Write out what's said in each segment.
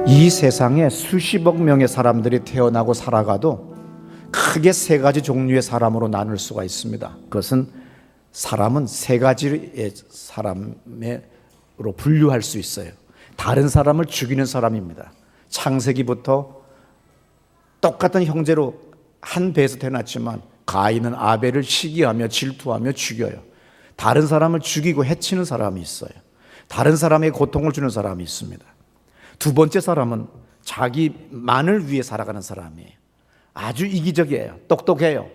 이 세상에 수십억 명의 사람들이 태어나고 살아가도 크게 세 가지 종류의 사람으로 나눌 수가 있습니다. 그것은 사람은 세 가지의 사람으로 분류할 수 있어요. 다른 사람을 죽이는 사람입니다. 창세기부터 똑같은 형제로 한 배에서 태어났지만 가인은 아벨을 시기하며 질투하며 죽여요. 다른 사람을 죽이고 해치는 사람이 있어요. 다른 사람에게 고통을 주는 사람이 있습니다. 두 번째 사람은 자기만을 위해 살아가는 사람이에요. 아주 이기적이에요. 똑똑해요.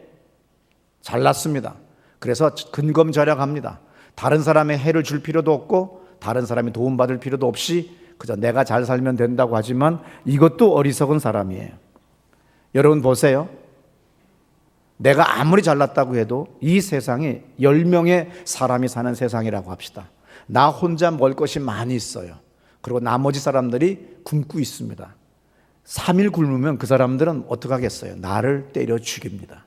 잘났습니다. 그래서 근검절약합니다. 다른 사람의 해를 줄 필요도 없고 다른 사람이 도움받을 필요도 없이 그저 내가 잘 살면 된다고 하지만 이것도 어리석은 사람이에요. 여러분 보세요. 내가 아무리 잘났다고 해도 이 세상에 10명의 사람이 사는 세상이라고 합시다. 나 혼자 먹을 것이 많이 있어요. 그리고 나머지 사람들이 굶고 있습니다. 3일 굶으면 그 사람들은 어떻게 하겠어요? 나를 때려 죽입니다.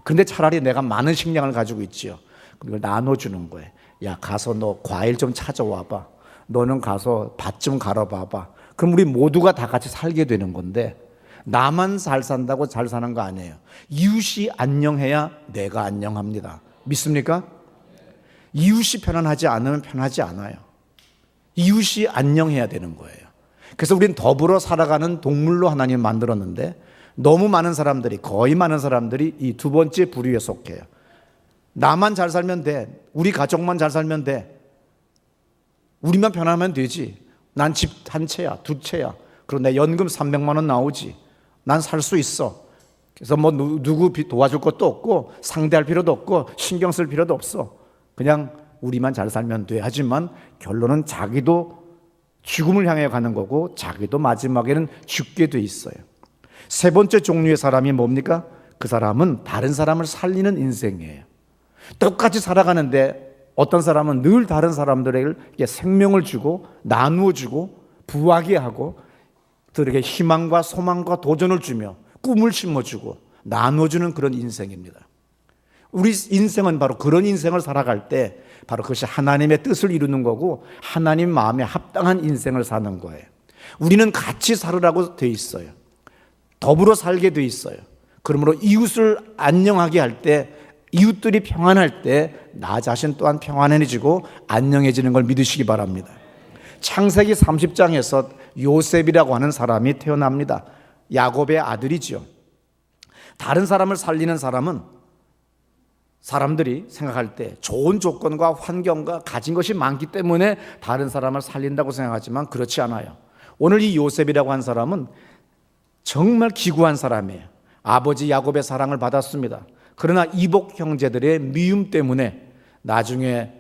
그런데 차라리 내가 많은 식량을 가지고 있지요. 그걸 나눠주는 거예요. 야, 가서 너 과일 좀 찾아와봐. 너는 가서 밭 좀 갈아봐봐. 그럼 우리 모두가 다 같이 살게 되는 건데 나만 잘 산다고 잘 사는 거 아니에요. 이웃이 안녕해야 내가 안녕합니다. 믿습니까? 이웃이 편안하지 않으면 편하지 않아요. 이웃이 안녕해야 되는 거예요. 그래서 우리는 더불어 살아가는 동물로 하나님 만들었는데 너무 많은 사람들이, 거의 많은 사람들이 이 두 번째 부류에 속해요. 나만 잘 살면 돼. 우리 가족만 잘 살면 돼. 우리만 편하면 되지. 난 집 한 채야, 두 채야. 그리고 내 연금 300만 원 나오지. 난 살 수 있어. 그래서 뭐 누구 도와줄 것도 없고 상대할 필요도 없고 신경 쓸 필요도 없어. 그냥 우리만 잘 살면 돼. 하지만 결론은 자기도 죽음을 향해 가는 거고 자기도 마지막에는 죽게 돼 있어요. 세 번째 종류의 사람이 뭡니까? 그 사람은 다른 사람을 살리는 인생이에요. 똑같이 살아가는데 어떤 사람은 늘 다른 사람들에게 생명을 주고 나누어 주고 부하게 하고 그들에게 희망과 소망과 도전을 주며 꿈을 심어주고 나눠주는 그런 인생입니다. 우리 인생은 바로 그런 인생을 살아갈 때 바로 그것이 하나님의 뜻을 이루는 거고 하나님 마음에 합당한 인생을 사는 거예요. 우리는 같이 살으라고 돼 있어요. 더불어 살게 돼 있어요. 그러므로 이웃을 안녕하게 할 때, 이웃들이 평안할 때 나 자신 또한 평안해지고 안녕해지는 걸 믿으시기 바랍니다. 창세기 30장에서 요셉이라고 하는 사람이 태어납니다. 야곱의 아들이지요. 다른 사람을 살리는 사람은 사람들이 생각할 때 좋은 조건과 환경과 가진 것이 많기 때문에 다른 사람을 살린다고 생각하지만 그렇지 않아요. 오늘 이 요셉이라고 한 사람은 정말 기구한 사람이에요. 아버지 야곱의 사랑을 받았습니다. 그러나 이복 형제들의 미움 때문에 나중에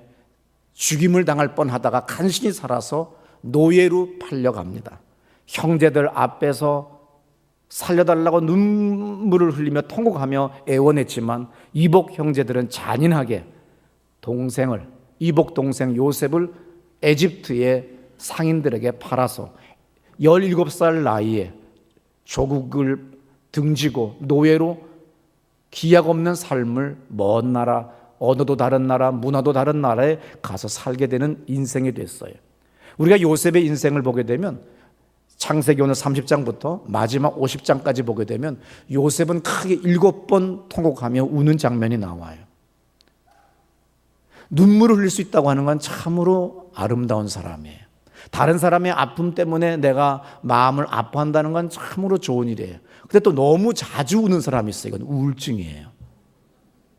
죽임을 당할 뻔하다가 간신히 살아서 노예로 팔려갑니다. 형제들 앞에서 살려달라고 눈물을 흘리며 통곡하며 애원했지만 이복 형제들은 잔인하게 동생을, 이복 동생 요셉을 에집트의 상인들에게 팔아서 17살 나이에 조국을 등지고 노예로 기약 없는 삶을 먼 나라, 언어도 다른 나라, 문화도 다른 나라에 가서 살게 되는 인생이 됐어요. 우리가 요셉의 인생을 보게 되면 창세기 오늘 30장부터 마지막 50장까지 보게 되면 요셉은 크게 7번 통곡하며 우는 장면이 나와요. 눈물을 흘릴 수 있다고 하는 건 참으로 아름다운 사람이에요. 다른 사람의 아픔 때문에 내가 마음을 아파한다는 건 참으로 좋은 일이에요. 근데 또 너무 자주 우는 사람이 있어요. 이건 우울증이에요.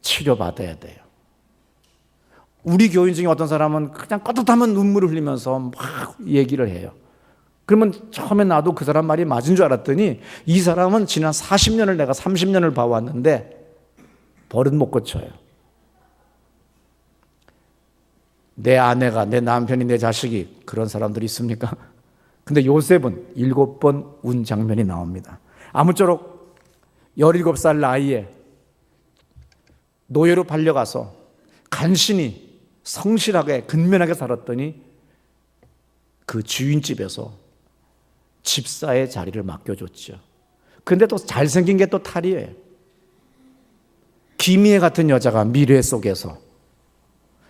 치료받아야 돼요. 우리 교인 중에 어떤 사람은 그냥 떳떳하면 눈물을 흘리면서 막 얘기를 해요. 그러면 처음에 나도 그 사람 말이 맞은 줄 알았더니 이 사람은 지난 40년을 내가 30년을 봐왔는데 버릇 못 고쳐요. 내 아내가, 내 남편이, 내 자식이 그런 사람들이 있습니까? 근데 요셉은 7번 운 장면이 나옵니다. 아무쪼록 17살 나이에 노예로 팔려가서 간신히 성실하게 근면하게 살았더니 그 주인집에서 집사의 자리를 맡겨줬죠. 근데 또 잘생긴 게 또 탈이에요. 기미애 같은 여자가 미래 속에서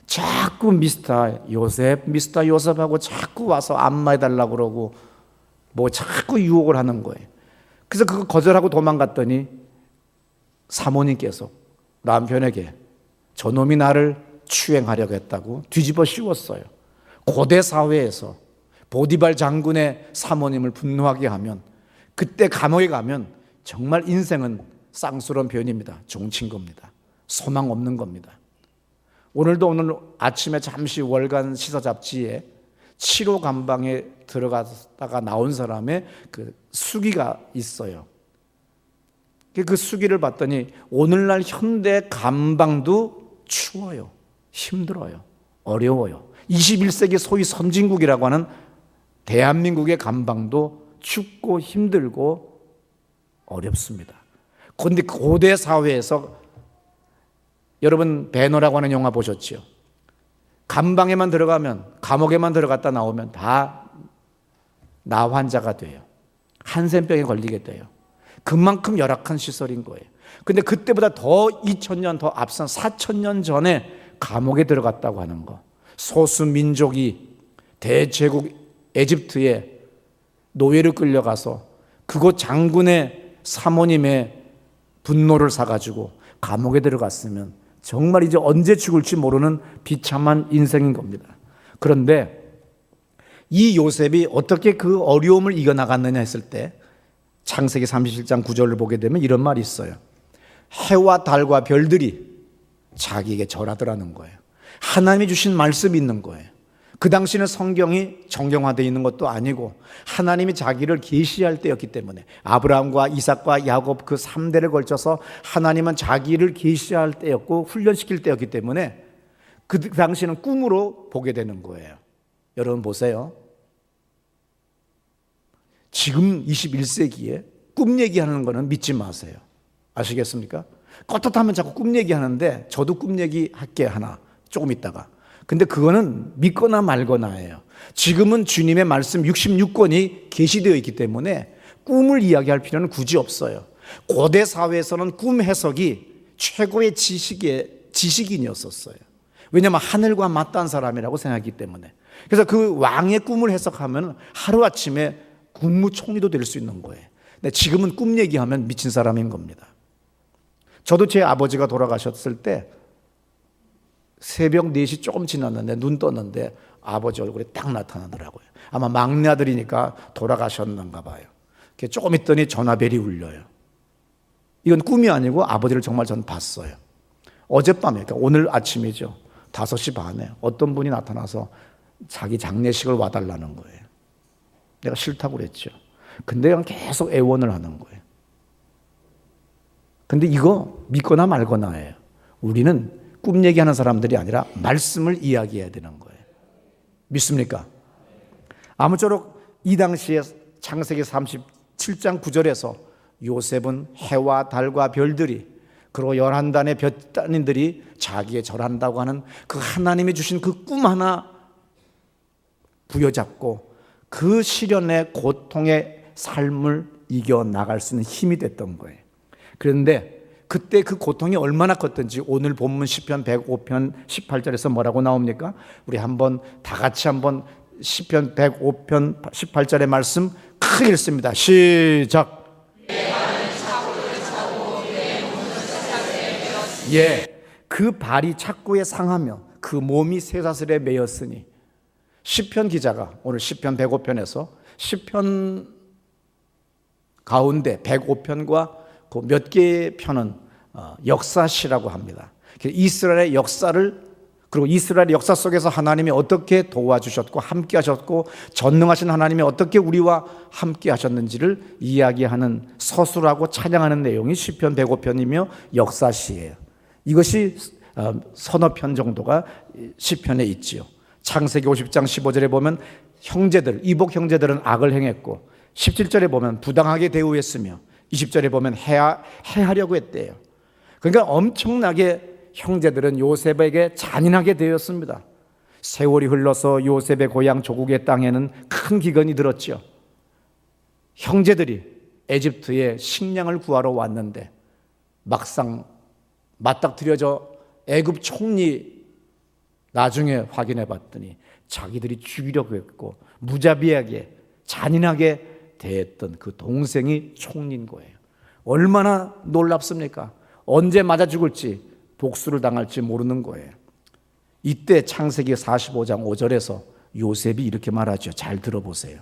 자꾸 미스터 요셉 하고 자꾸 와서 안마해달라고 그러고 뭐 자꾸 유혹을 하는 거예요. 그래서 그거 거절하고 도망갔더니 사모님께서 남편에게 저놈이 나를 추행하려고 했다고 뒤집어 씌웠어요. 고대 사회에서 보디발 장군의 사모님을 분노하게 하면, 그때 감옥에 가면 정말 인생은 쌍스러운 표현입니다. 종친 겁니다. 소망 없는 겁니다. 오늘 아침에 잠시 월간 시사 잡지에 7호 감방에 들어갔다가 나온 사람의 그 수기가 있어요. 그 수기를 봤더니 오늘날 현대 감방도 추워요. 힘들어요. 어려워요. 21세기 소위 선진국이라고 하는 대한민국의 감방도 춥고 힘들고 어렵습니다. 그런데 고대 사회에서 여러분 배너라고 하는 영화 보셨죠? 감방에만 들어가면, 감옥에만 들어갔다 나오면 다 나환자가 돼요. 한센병에 걸리게 돼요. 그만큼 열악한 시설인 거예요. 근데 그때보다 더 2000년 더 앞선 4000년 전에 감옥에 들어갔다고 하는 거. 소수 민족이 대제국 에집트에 노예로 끌려가서 그곳 장군의 사모님의 분노를 사가지고 감옥에 들어갔으면 정말 이제 언제 죽을지 모르는 비참한 인생인 겁니다. 그런데 이 요셉이 어떻게 그 어려움을 이겨나갔느냐 했을 때 창세기 37장 9절을 보게 되면 이런 말이 있어요. 해와 달과 별들이 자기에게 절하더라는 거예요. 하나님이 주신 말씀이 있는 거예요. 그 당시는 성경이 정경화되어 있는 것도 아니고 하나님이 자기를 계시할 때였기 때문에, 아브라함과 이삭과 야곱 그 3대를 걸쳐서 하나님은 자기를 계시할 때였고 훈련시킬 때였기 때문에 그 당시는 꿈으로 보게 되는 거예요. 여러분 보세요. 지금 21세기에 꿈 얘기하는 거는 믿지 마세요. 아시겠습니까? 떳떳하면 자꾸 꿈 얘기하는데, 저도 꿈 얘기할게 하나 조금 있다가. 근데 그거는 믿거나 말거나예요. 지금은 주님의 말씀 66권이 계시되어 있기 때문에 꿈을 이야기할 필요는 굳이 없어요. 고대 사회에서는 꿈 해석이 최고의 지식인이었었어요. 왜냐하면 하늘과 맞닿은 사람이라고 생각하기 때문에. 그래서 그 왕의 꿈을 해석하면 하루아침에 국무총리도 될 수 있는 거예요. 근데 지금은 꿈 얘기하면 미친 사람인 겁니다. 저도 제 아버지가 돌아가셨을 때 새벽 4시 조금 지났는데 눈 떴는데 아버지 얼굴이 딱 나타나더라고요. 아마 막내 아들이니까 돌아가셨는가 봐요. 조금 있더니 전화벨이 울려요. 이건 꿈이 아니고 아버지를 정말 저는 봤어요. 어젯밤에, 그러니까 오늘 아침이죠. 5시 반에 어떤 분이 나타나서 자기 장례식을 와달라는 거예요. 내가 싫다고 그랬죠. 근데 그냥 계속 애원을 하는 거예요. 근데 이거 믿거나 말거나예요. 우리는 꿈 얘기하는 사람들이 아니라 말씀을 이야기해야 되는 거예요. 믿습니까? 아무쪼록 이 당시에 창세기 37장 9절에서 요셉은 해와 달과 별들이, 그리고 11단의 볕단인들이 자기에 절한다고 하는 그 하나님이 주신 그 꿈 하나 부여잡고 그 시련의 고통의 삶을 이겨나갈 수 있는 힘이 됐던 거예요. 그런데 그때 그 고통이 얼마나 컸던지 오늘 본문 시편 105편 18절에서 뭐라고 나옵니까? 우리 한번 다 같이 한번 시편 105편 18절의 말씀 크게 읽습니다. 시작. 예, 그 발이 착고에 상하며 그 몸이 쇠사슬에 매였으니. 시편 기자가 오늘 시편 105편에서 시편 가운데 105편과 그 몇 개의 편은 역사시라고 합니다. 이스라엘의 역사를, 그리고 이스라엘의 역사 속에서 하나님이 어떻게 도와주셨고 함께 하셨고 전능하신 하나님이 어떻게 우리와 함께 하셨는지를 이야기하는 서술하고 찬양하는 내용이 시편 105편이며 역사시예요. 이것이 서너 편 정도가 시편에 있지요. 창세기 50장 15절에 보면 형제들, 이복 형제들은 악을 행했고, 17절에 보면 부당하게 대우했으며, 20절에 보면 해하려고 했대요. 그러니까 엄청나게 형제들은 요셉에게 잔인하게 되었습니다. 세월이 흘러서 요셉의 고향 조국의 땅에는 큰 기근이 들었죠. 형제들이 에집트에 식량을 구하러 왔는데 막상 맞닥뜨려져 애굽 총리 나중에 확인해 봤더니 자기들이 죽이려고 했고 무자비하게 잔인하게 대했던 그 동생이 총리인 거예요. 얼마나 놀랍습니까? 언제 맞아 죽을지, 복수를 당할지 모르는 거예요. 이때 창세기 45장 5절에서 요셉이 이렇게 말하죠. 잘 들어보세요.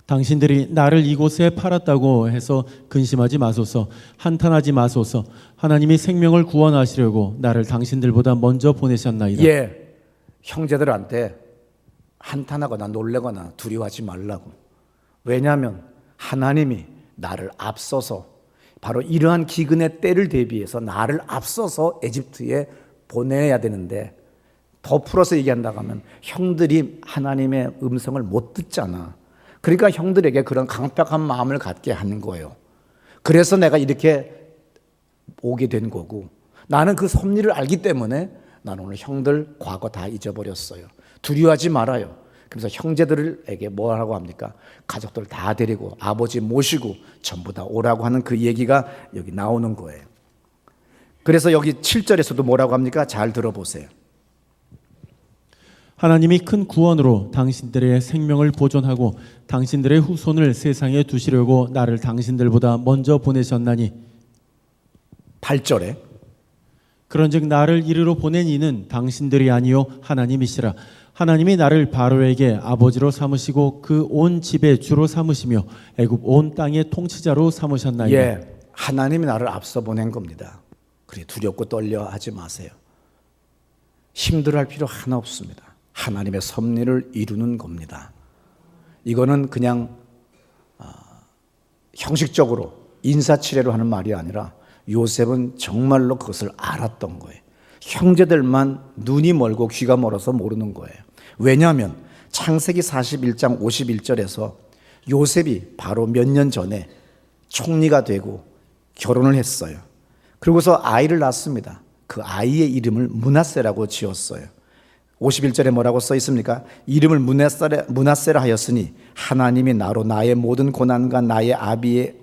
당신들이 나를 이곳에 팔았다고 해서 근심하지 마소서. 한탄하지 마소서. 하나님이 생명을 구원하시려고 나를 당신들보다 먼저 보내셨나이다. 예, 형제들한테 한탄하거나 놀래거나 두려워하지 말라고. 왜냐하면 하나님이 나를 앞서서 바로 이러한 기근의 때를 대비해서 나를 앞서서 에집트에 보내야 되는데, 더 풀어서 얘기한다고 하면 형들이 하나님의 음성을 못 듣잖아. 그러니까 형들에게 그런 강팍한 마음을 갖게 하는 거예요. 그래서 내가 이렇게 오게 된 거고, 나는 그 섭리를 알기 때문에 나는 오늘 형들 과거 다 잊어버렸어요. 두려워하지 말아요. 그래서 형제들에게 뭐라고 합니까? 가족들 다 데리고 아버지 모시고 전부 다 오라고 하는 그 얘기가 여기 나오는 거예요. 그래서 여기 7절에서도 뭐라고 합니까? 잘 들어보세요. 하나님이 큰 구원으로 당신들의 생명을 보존하고 당신들의 후손을 세상에 두시려고 나를 당신들보다 먼저 보내셨나니. 8절에 그런즉 나를 이리로 보낸 이는 당신들이 아니요 하나님이시라. 하나님이 나를 바로에게 아버지로 삼으시고 그 온 집의 주로 삼으시며 애굽 온 땅의 통치자로 삼으셨나이다. 예, 하나님이 나를 앞서 보낸 겁니다. 그래, 두렵고 떨려하지 마세요. 힘들어할 필요 하나 없습니다. 하나님의 섭리를 이루는 겁니다. 이거는 그냥 형식적으로 인사치레로 하는 말이 아니라 요셉은 정말로 그것을 알았던 거예요. 형제들만 눈이 멀고 귀가 멀어서 모르는 거예요. 왜냐하면 창세기 41장 51절에서 요셉이 바로 몇 년 전에 총리가 되고 결혼을 했어요. 그리고서 아이를 낳습니다. 그 아이의 이름을 므낫세라고 지었어요. 51절에 뭐라고 써 있습니까? 이름을 므낫세라 하였으니 하나님이 나로 나의 모든 고난과 나의 아비의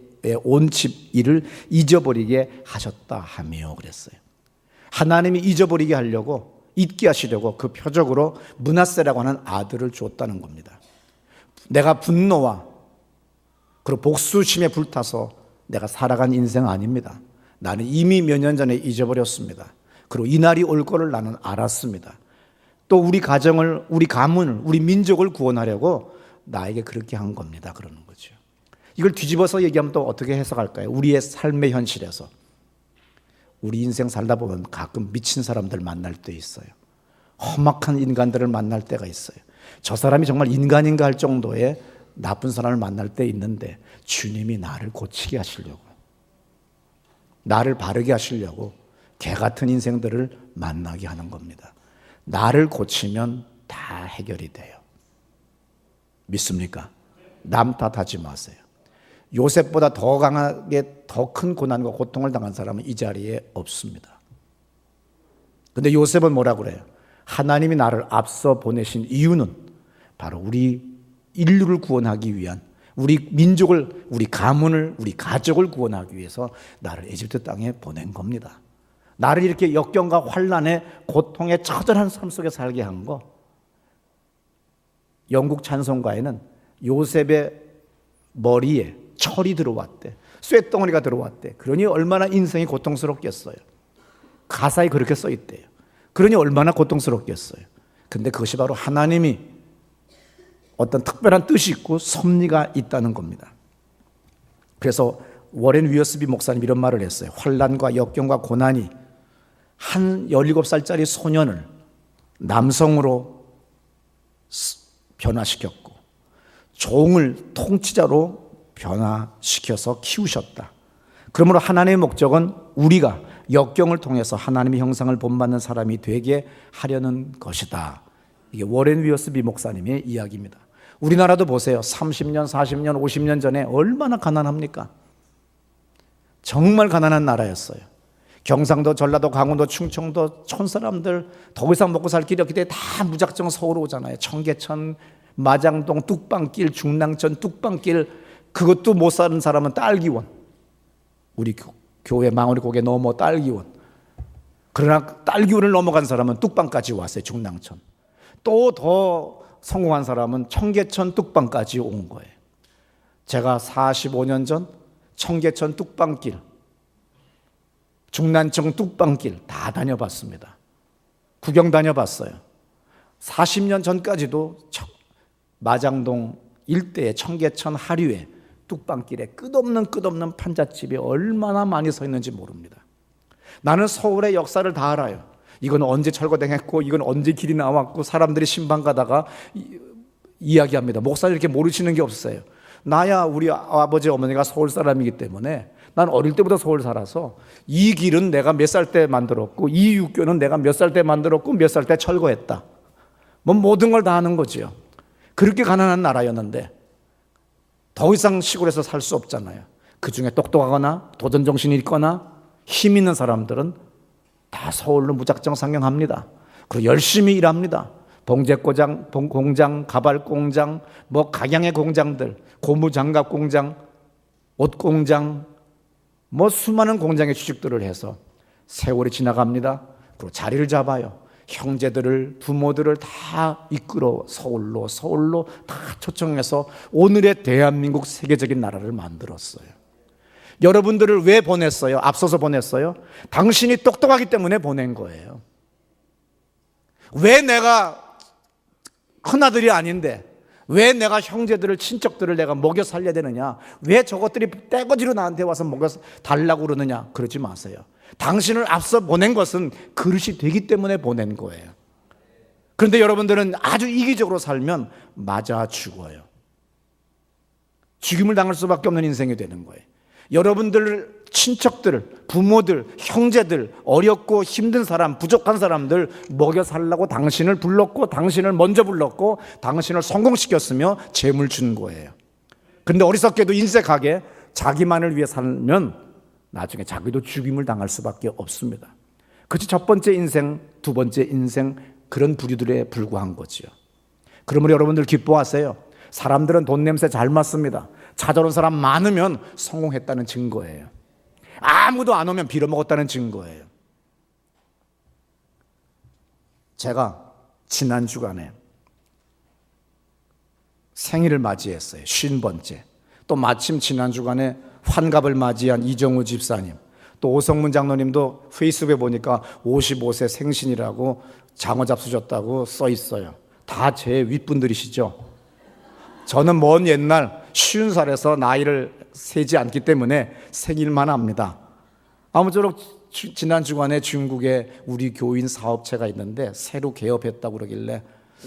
온 집 일을 잊어버리게 하셨다 하며 그랬어요. 하나님이 잊어버리게 하려고, 잊게 하시려고 그 표적으로 므낫세라고 하는 아들을 줬다는 겁니다. 내가 분노와 그리고 복수심에 불타서 내가 살아간 인생 아닙니다. 나는 이미 몇 년 전에 잊어버렸습니다. 그리고 이 날이 올 거를 나는 알았습니다. 또 우리 가정을, 우리 가문을, 우리 민족을 구원하려고 나에게 그렇게 한 겁니다. 그러는 거죠. 이걸 뒤집어서 얘기하면 또 어떻게 해석할까요? 우리의 삶의 현실에서 우리 인생 살다 보면 가끔 미친 사람들 만날 때 있어요. 험악한 인간들을 만날 때가 있어요. 저 사람이 정말 인간인가 할 정도의 나쁜 사람을 만날 때 있는데 주님이 나를 고치게 하시려고, 나를 바르게 하시려고 개 같은 인생들을 만나게 하는 겁니다. 나를 고치면 다 해결이 돼요. 믿습니까? 남 탓하지 마세요. 요셉보다 더 강하게 더 큰 고난과 고통을 당한 사람은 이 자리에 없습니다. 근데 요셉은 뭐라고 그래요? 하나님이 나를 앞서 보내신 이유는 바로 우리 인류를 구원하기 위한, 우리 민족을, 우리 가문을, 우리 가족을 구원하기 위해서 나를 에집트 땅에 보낸 겁니다. 나를 이렇게 역경과 환난의 고통에 처절한 삶 속에 살게 한 거. 영국 찬송가에는 요셉의 머리에 철이 들어왔대, 쇳덩어리가 들어왔대. 그러니 얼마나 인생이 고통스럽겠어요. 가사에 그렇게 써 있대요. 그러니 얼마나 고통스럽겠어요. 근데 그것이 바로 하나님이 어떤 특별한 뜻이 있고 섭리가 있다는 겁니다. 그래서 워렌 위어스비 목사님 이런 말을 했어요. 환난과 역경과 고난이 한 17살짜리 소년을 남성으로 변화시켰고 종을 통치자로 변화시켜서 키우셨다. 그러므로 하나님의 목적은 우리가 역경을 통해서 하나님의 형상을 본받는 사람이 되게 하려는 것이다. 이게 워렌 위어스비 목사님의 이야기입니다. 우리나라도 보세요. 30년, 40년, 50년 전에 얼마나 가난합니까? 정말 가난한 나라였어요. 경상도, 전라도, 강원도, 충청도 촌 사람들 더 이상 먹고 살 길이 없기 때문에 다 무작정 서울 오잖아요. 청계천, 마장동, 뚝방길, 중랑천, 뚝방길, 그것도 못 사는 사람은 딸기원. 우리 교회 망우리 고개 넘어 딸기원. 그러나 딸기원을 넘어간 사람은 뚝방까지 왔어요. 중랑천. 또 더 성공한 사람은 청계천 뚝방까지 온 거예요. 제가 45년 전 청계천 뚝방길, 중난청 뚝방길 다 다녀봤습니다. 구경 다녀봤어요. 40년 전까지도 마장동 일대의 청계천 하류에 뚝방길에 끝없는 판잣집이 얼마나 많이 서 있는지 모릅니다. 나는 서울의 역사를 다 알아요. 이건 언제 철거당했고 이건 언제 길이 나왔고 사람들이 신방 가다가 이야기합니다. 목사님 이렇게 모르시는 게 없어요. 나야 우리 아버지 어머니가 서울 사람이기 때문에 난 어릴 때부터 서울 살아서 이 길은 내가 몇 살 때 만들었고 이 육교는 내가 몇 살 때 만들었고 몇 살 때 철거했다. 뭐 모든 걸 다 아는 거지요. 그렇게 가난한 나라였는데 더 이상 시골에서 살 수 없잖아요. 그중에 똑똑하거나 도전정신이 있거나 힘 있는 사람들은 다 서울로 무작정 상경합니다. 그리고 열심히 일합니다. 봉제공장, 공장, 가발 공장, 뭐 각양의 공장들, 고무장갑 공장, 옷 공장, 뭐 수많은 공장의 취직들을 해서 세월이 지나갑니다. 그리고 자리를 잡아요. 형제들을, 부모들을 다 이끌어 서울로 다 초청해서 오늘의 대한민국 세계적인 나라를 만들었어요. 여러분들을 왜 보냈어요? 앞서서 보냈어요? 당신이 똑똑하기 때문에 보낸 거예요. 왜 내가 큰아들이 아닌데 왜 내가 형제들을 친척들을 내가 먹여 살려야 되느냐? 왜 저것들이 떼거지로 나한테 와서 먹여 달라고 그러느냐? 그러지 마세요. 당신을 앞서 보낸 것은 그릇이 되기 때문에 보낸 거예요. 그런데 여러분들은 아주 이기적으로 살면 맞아 죽어요. 죽임을 당할 수밖에 없는 인생이 되는 거예요. 여러분들 친척들, 부모들, 형제들, 어렵고 힘든 사람, 부족한 사람들 먹여 살라고 당신을 불렀고 당신을 먼저 불렀고 당신을 성공시켰으며 재물 준 거예요. 그런데 어리석게도 인색하게 자기만을 위해 살면 나중에 자기도 죽임을 당할 수밖에 없습니다. 그것이 첫 번째 인생, 두 번째 인생 그런 부류들에 불과한 거지요. 그러므로 여러분들 기뻐하세요. 사람들은 돈 냄새 잘 맡습니다. 찾아온 사람 많으면 성공했다는 증거예요. 아무도 안 오면 빌어먹었다는 증거예요. 제가 지난 주간에 생일을 맞이했어요. 50번째. 또 마침 지난 주간에 환갑을 맞이한 이정우 집사님, 또 오성문 장로님도 페이스북에 보니까 55세 생신이라고 장어 잡수셨다고 써 있어요. 다 제 윗분들이시죠. 저는 먼 옛날 50살에서 나이를 세지 않기 때문에 생일만 합니다. 아무쪼록 지난 주간에 중국에 우리 교인 사업체가 있는데 새로 개업했다고 그러길래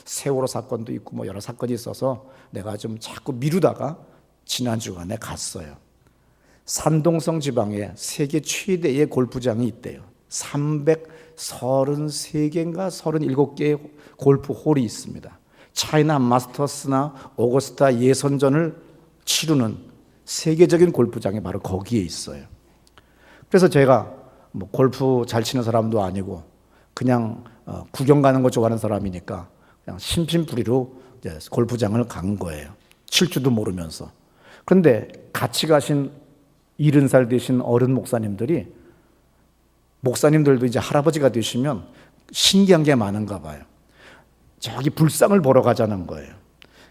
세월호 사건도 있고 뭐 여러 사건이 있어서 내가 좀 자꾸 미루다가 지난 주간에 갔어요. 산동성 지방에 세계 최대의 골프장이 있대요. 333개인가 37개의 골프홀이 있습니다. 차이나 마스터스나 오거스타 예선전을 치르는 세계적인 골프장이 바로 거기에 있어요. 그래서 제가 뭐 골프 잘 치는 사람도 아니고 그냥 구경 가는 거 좋아하는 사람이니까 그냥 심심풀이로 이제 골프장을 간 거예요. 칠 줄도 모르면서. 그런데 같이 가신 70살 되신 어른 목사님들이, 목사님들도 이제 할아버지가 되시면 신기한 게 많은가 봐요. 저기 불상을 보러 가자는 거예요.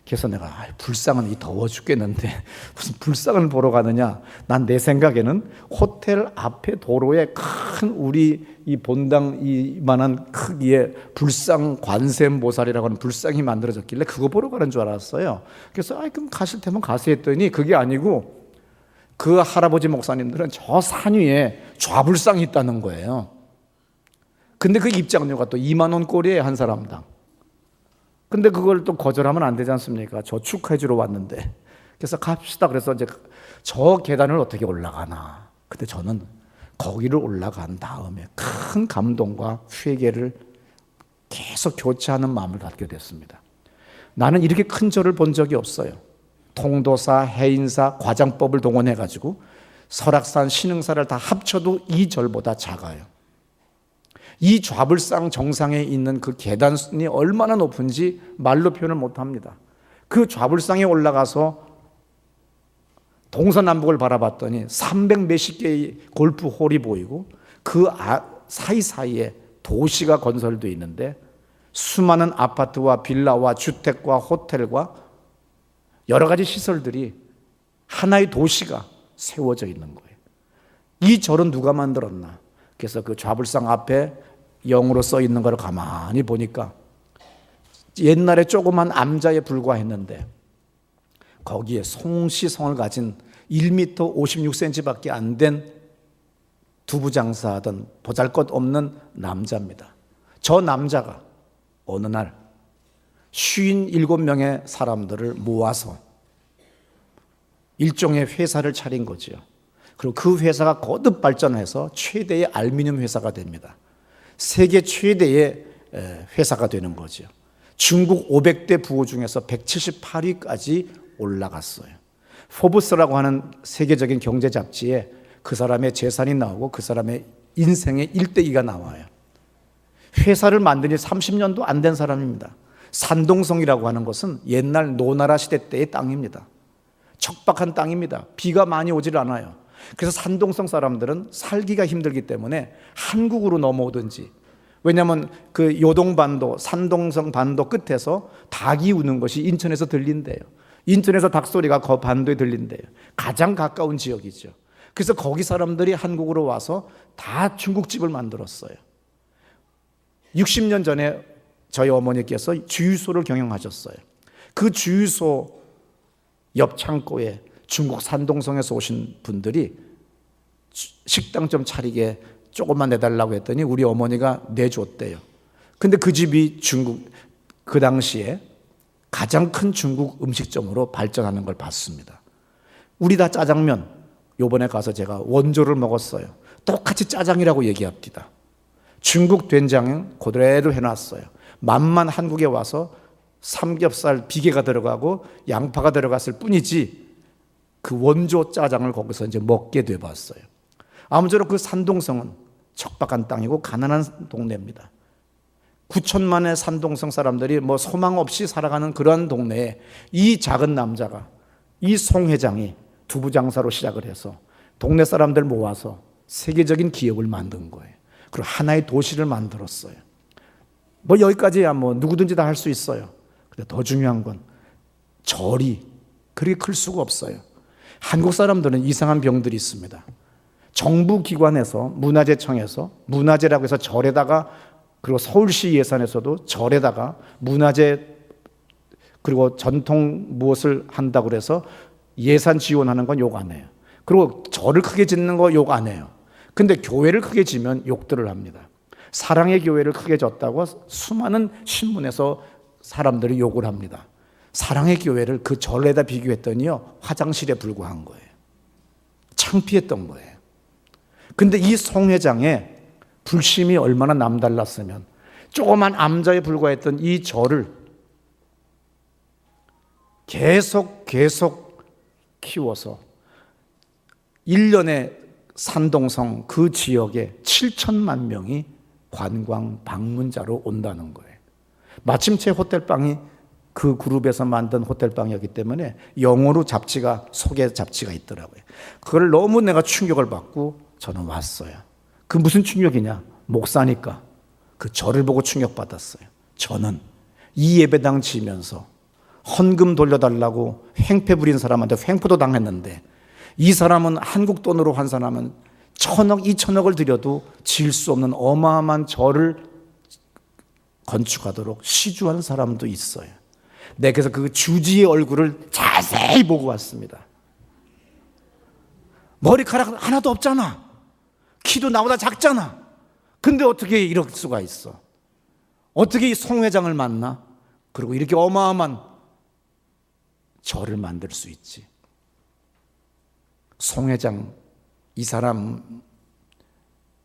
그래서 내가 불상은 이 더워 죽겠는데 무슨 불상을 보러 가느냐. 난 내 생각에는 호텔 앞에 도로에 큰 우리 이 본당 이만한 크기의 불상 관세음보살이라고 하는 불상이 만들어졌길래 그거 보러 가는 줄 알았어요. 그래서 그럼 가실 테면 가세요 했더니 그게 아니고 그 할아버지 목사님들은 저 산 위에 좌불상이 있다는 거예요. 근데 그 입장료가 또 2만 원 꼴이에요, 한 사람당. 근데 그걸 또 거절하면 안 되지 않습니까? 저 축하해 주러 왔는데. 그래서 갑시다. 그래서 이제 저 계단을 어떻게 올라가나. 근데 저는 거기를 올라간 다음에 큰 감동과 회개를 계속 교체하는 마음을 갖게 됐습니다. 나는 이렇게 큰 절을 본 적이 없어요. 통도사, 해인사, 과장법을 동원해가지고 설악산, 신흥사를 다 합쳐도 이 절보다 작아요. 이 좌불상 정상에 있는 그 계단이 얼마나 높은지 말로 표현을 못합니다. 그 좌불상에 올라가서 동서남북을 바라봤더니 300 몇십 개의 골프홀이 보이고 그 사이사이에 도시가 건설되어 있는데 수많은 아파트와 빌라와 주택과 호텔과 여러 가지 시설들이 하나의 도시가 세워져 있는 거예요. 이 절은 누가 만들었나? 그래서 그 좌불상 앞에 영어로 써 있는 걸 가만히 보니까 옛날에 조그만 암자에 불과했는데 거기에 송시성을 가진 1m 56cm밖에 안 된 두부장사하던 보잘것없는 남자입니다. 저 남자가 어느 날 57명의 사람들을 모아서 일종의 회사를 차린 거죠. 그리고 그 회사가 거듭 발전해서 최대의 알루미늄 회사가 됩니다. 세계 최대의 회사가 되는 거죠. 중국 500대 부호 중에서 178위까지 올라갔어요. 포브스라고 하는 세계적인 경제 잡지에 그 사람의 재산이 나오고 그 사람의 인생의 일대기가 나와요. 회사를 만든 지 30년도 안 된 사람입니다. 산동성이라고 하는 것은 옛날 노나라 시대 때의 땅입니다. 척박한 땅입니다. 비가 많이 오질 않아요. 그래서 산동성 사람들은 살기가 힘들기 때문에 한국으로 넘어오든지, 왜냐하면 그 요동반도, 산동성 반도 끝에서 닭이 우는 것이 인천에서 들린대요. 인천에서 닭소리가 그 반도에 들린대요. 가장 가까운 지역이죠. 그래서 거기 사람들이 한국으로 와서 다 중국집을 만들었어요. 60년 전에 저희 어머니께서 주유소를 경영하셨어요. 그 주유소 옆 창고에 중국 산동성에서 오신 분들이 식당 좀 차리게 조금만 내달라고 했더니 우리 어머니가 내줬대요. 근데 그 집이 중국, 그 당시에 가장 큰 중국 음식점으로 발전하는 걸 봤습니다. 우리 다 짜장면, 요번에 가서 제가 원조를 먹었어요. 똑같이 짜장이라고 얘기합니다. 중국 된장은 그대로 해놨어요. 맛만 한국에 와서 삼겹살 비계가 들어가고 양파가 들어갔을 뿐이지 그 원조 짜장을 거기서 이제 먹게 돼 봤어요. 아무쪼록 그 산동성은 척박한 땅이고 가난한 동네입니다. 9천만의 산동성 사람들이 뭐 소망 없이 살아가는 그러한 동네에 이 작은 남자가, 이 송 회장이 두부 장사로 시작을 해서 동네 사람들 모아서 세계적인 기업을 만든 거예요. 그리고 하나의 도시를 만들었어요. 뭐 여기까지야 뭐 누구든지 다 할 수 있어요. 근데 더 중요한 건 절이 그렇게 클 수가 없어요. 한국 사람들은 이상한 병들이 있습니다. 정부 기관에서, 문화재청에서 문화재라고 해서 절에다가, 그리고 서울시 예산에서도 절에다가 문화재 그리고 전통 무엇을 한다고 그래서 예산 지원하는 건 욕 안 해요. 그리고 절을 크게 짓는 거 욕 안 해요. 근데 교회를 크게 지면 욕들을 합니다. 사랑의 교회를 크게 졌다고 수많은 신문에서 사람들이 욕을 합니다. 사랑의 교회를 그 절에다 비교했더니요, 화장실에 불과한 거예요. 창피했던 거예요. 근데 이 송 회장의 불심이 얼마나 남달랐으면 조그만 암자에 불과했던 이 절을 계속 키워서 1년에 산동성 그 지역에 7천만 명이 관광 방문자로 온다는 거예요. 마침 제 호텔방이 그 그룹에서 만든 호텔방이었기 때문에 영어로 잡지가, 소개 잡지가 있더라고요. 그걸 너무 내가 충격을 받고 저는 왔어요. 그 무슨 충격이냐? 목사니까 그 절을 보고 충격받았어요. 저는 이 예배당 지면서 헌금 돌려달라고 횡패 부린 사람한테 횡포도 당했는데, 이 사람은 한국 돈으로 환산하면 1,000억, 2,000억을 들여도 지을 수 없는 어마어마한 절을 건축하도록 시주한 사람도 있어요. 내가 그래서 그 주지의 얼굴을 자세히 보고 왔습니다. 머리카락 하나도 없잖아. 키도 나보다 작잖아. 근데 어떻게 이럴 수가 있어? 어떻게 이 송 회장을 만나? 그리고 이렇게 어마어마한 절을 만들 수 있지? 송 회장, 이 사람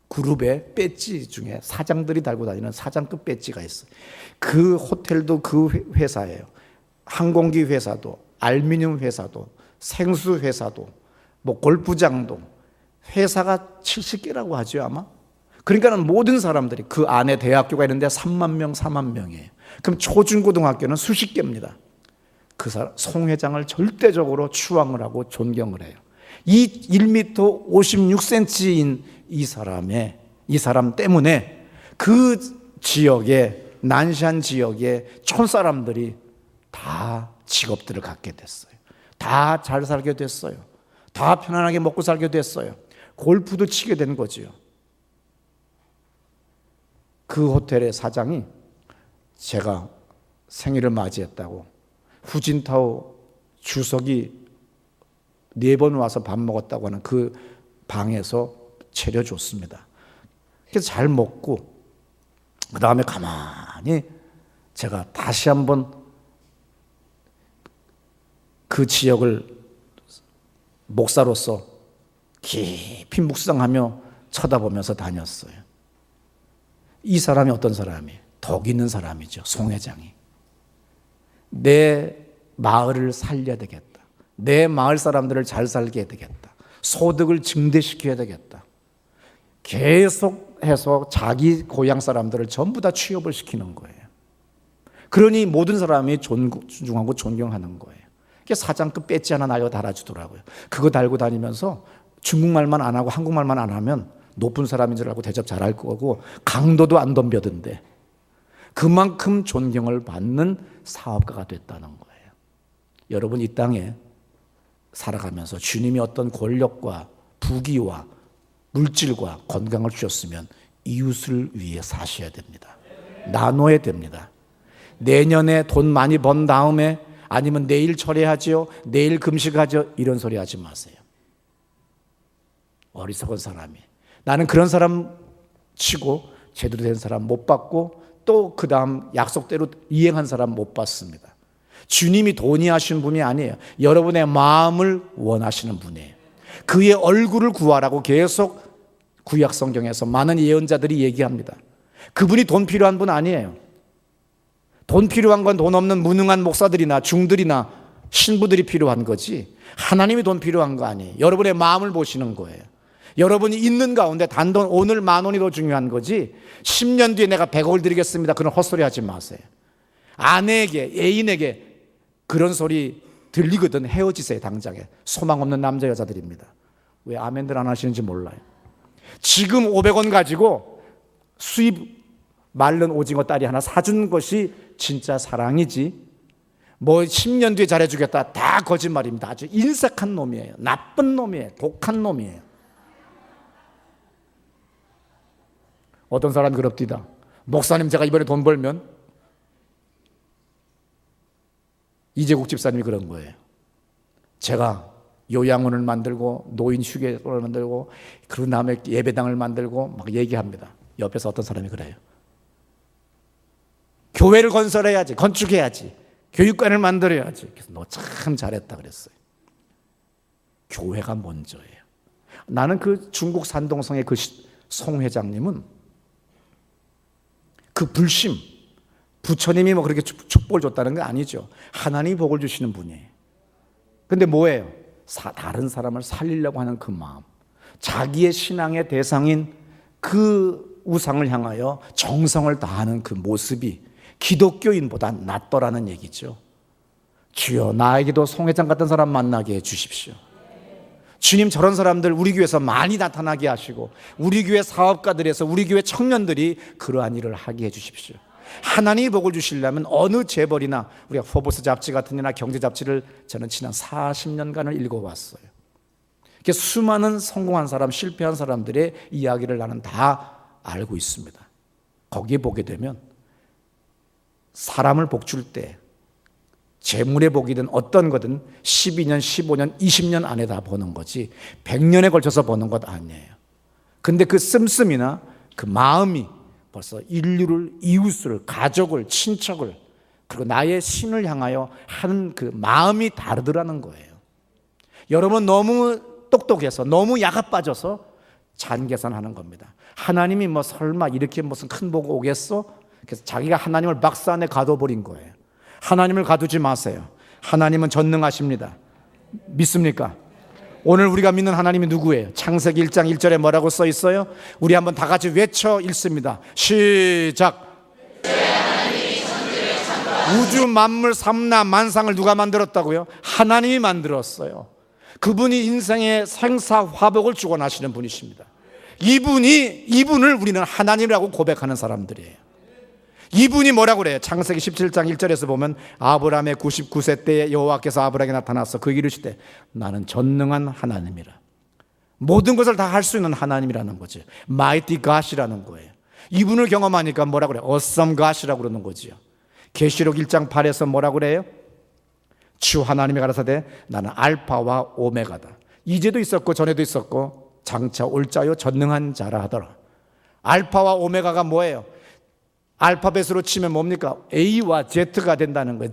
그룹의 배지 중에 사장들이 달고 다니는 사장급 배지가 있어요. 그 호텔도 그 회사예요. 항공기 회사도, 알루미늄 회사도, 생수 회사도, 뭐 골프장도, 회사가 70개라고 하죠 아마. 그러니까는 모든 사람들이, 그 안에 대학교가 있는데 3만 명, 4만 명이에요. 그럼 초중고등학교는 수십 개입니다. 그 사람 송 회장을 절대적으로 추앙을 하고 존경을 해요. 이 1m 56cm인 이 사람 때문에 그 지역에 난시안 지역의 촌사람들이 다 직업들을 갖게 됐어요. 다 잘 살게 됐어요. 다 편안하게 먹고 살게 됐어요. 골프도 치게 된 거지요. 그 호텔의 사장이 제가 생일을 맞이했다고 후진타오 주석이 4번 와서 밥 먹었다고 하는 그 방에서 차려줬습니다. 그래서 잘 먹고 그 다음에 가만히 제가 다시 한번 그 지역을 목사로서 깊이 묵상하며 쳐다보면서 다녔어요. 이 사람이 어떤 사람이에요? 덕 있는 사람이죠. 송 회장이. 내 마을을 살려야 되겠다. 내 마을 사람들을 잘 살게 해야 되겠다. 소득을 증대시켜야 되겠다. 계속해서 자기 고향 사람들을 전부 다 취업을 시키는 거예요. 그러니 모든 사람이 존중하고 존경하는 거예요. 사장급 배지 하나 날려 달아주더라고요. 그거 달고 다니면서 중국말만 안 하고 한국말만 안 하면 높은 사람인 줄 알고 대접 잘할 거고 강도도 안 덤벼든대. 그만큼 존경을 받는 사업가가 됐다는 거예요. 여러분 이 땅에 살아가면서 주님이 어떤 권력과 부귀와 물질과 건강을 주셨으면 이웃을 위해 사셔야 됩니다. 나눠야 됩니다. 내년에 돈 많이 번 다음에 아니면 내일 철회하지요, 내일 금식하죠, 이런 소리 하지 마세요. 어리석은 사람이. 나는 그런 사람 치고 제대로 된 사람 못 봤고 또 그 다음 약속대로 이행한 사람 못 봤습니다. 주님이 돈이 하시는 분이 아니에요. 여러분의 마음을 원하시는 분이에요. 그의 얼굴을 구하라고 계속 구약 성경에서 많은 예언자들이 얘기합니다. 그분이 돈 필요한 분 아니에요. 돈 필요한 건 돈 없는 무능한 목사들이나 중들이나 신부들이 필요한 거지 하나님이 돈 필요한 거 아니에요. 여러분의 마음을 보시는 거예요. 여러분이 있는 가운데 단돈 오늘 10,000원이 더 중요한 거지 10년 뒤에 내가 100억을 드리겠습니다. 그런 헛소리 하지 마세요. 아내에게 애인에게 그런 소리 들리거든 헤어지세요. 당장에. 소망 없는 남자 여자들입니다. 왜 아멘들 안 하시는지 몰라요. 지금 500원 가지고 수입 마른 오징어 다리 하나 사준 것이 진짜 사랑이지 뭐 10년 뒤에 잘해주겠다 다 거짓말입니다. 아주 인색한 놈이에요. 나쁜 놈이에요. 독한 놈이에요. 어떤 사람이 그럽디다. 목사님 제가 이번에 돈 벌면 이재국 집사님이 그런 거예요. 제가 요양원을 만들고 노인 휴게소를 만들고 그런 다음에 예배당을 만들고 막 얘기합니다. 옆에서 어떤 사람이 그래요. 교회를 건설해야지, 건축해야지, 교육관을 만들어야지. 그래서 너 참 잘했다 그랬어요. 교회가 먼저예요. 나는 그 중국 산동성의 그 송 회장님은 그 불심, 부처님이 뭐 그렇게 축복을 줬다는 건 아니죠. 하나님이 복을 주시는 분이에요. 근데 뭐예요? 다른 사람을 살리려고 하는 그 마음, 자기의 신앙의 대상인 그 우상을 향하여 정성을 다하는 그 모습이 기독교인보다 낫더라는 얘기죠. 주여 나에게도 송 회장 같은 사람 만나게 해 주십시오. 주님 저런 사람들 우리 교회에서 많이 나타나게 하시고 우리 교회 사업가들에서 우리 교회 청년들이 그러한 일을 하게 해 주십시오. 하나님이 복을 주시려면 어느 재벌이나 우리가 포브스 잡지 같은 데나 경제 잡지를 저는 지난 40년간을 읽어왔어요. 수많은 성공한 사람, 실패한 사람들의 이야기를 나는 다 알고 있습니다. 거기에 보게 되면 사람을 복 줄 때 재물의 복이든 어떤 거든 12년, 15년, 20년 안에 다 보는 거지 100년에 걸쳐서 보는 것 아니에요. 근데 그 씀씀이나 그 마음이 벌써 인류를, 이웃을, 가족을, 친척을 그리고 나의 신을 향하여 하는 그 마음이 다르더라는 거예요. 여러분 너무 똑똑해서 너무 야가 빠져서 잔계산하는 겁니다. 하나님이 뭐 설마 이렇게 무슨 큰 복 오겠어? 그래서 자기가 하나님을 박스 안에 가둬버린 거예요. 하나님을 가두지 마세요. 하나님은 전능하십니다. 믿습니까? 오늘 우리가 믿는 하나님이 누구예요? 창세기 1장 1절에 뭐라고 써 있어요? 우리 한번 다 같이 외쳐 읽습니다. 시작. 우주 만물 삼라 만상을 누가 만들었다고요? 하나님이 만들었어요. 그분이 인생의 생사 화복을 주관하시는 분이십니다. 이분을 우리는 하나님이라고 고백하는 사람들이에요. 이분이 뭐라고 그래요? 창세기 17장 1절에서 보면 아브라함의 99세 때에 여호와께서 아브라함에게 나타나서 그에게 이르시되 나는 전능한 하나님이라. 모든 것을 다 할 수 있는 하나님이라는 거죠. Mighty God이라는 거예요. 이분을 경험하니까 뭐라고 그래요? Awesome God이라고 그러는 거죠. 계시록 1장 8에서 뭐라고 그래요? 주 하나님이 가라사대 나는 알파와 오메가다. 이제도 있었고 전에도 있었고 장차 올 자요 전능한 자라 하더라. 알파와 오메가가 뭐예요? 알파벳으로 치면 뭡니까? A와 Z가 된다는 거예요.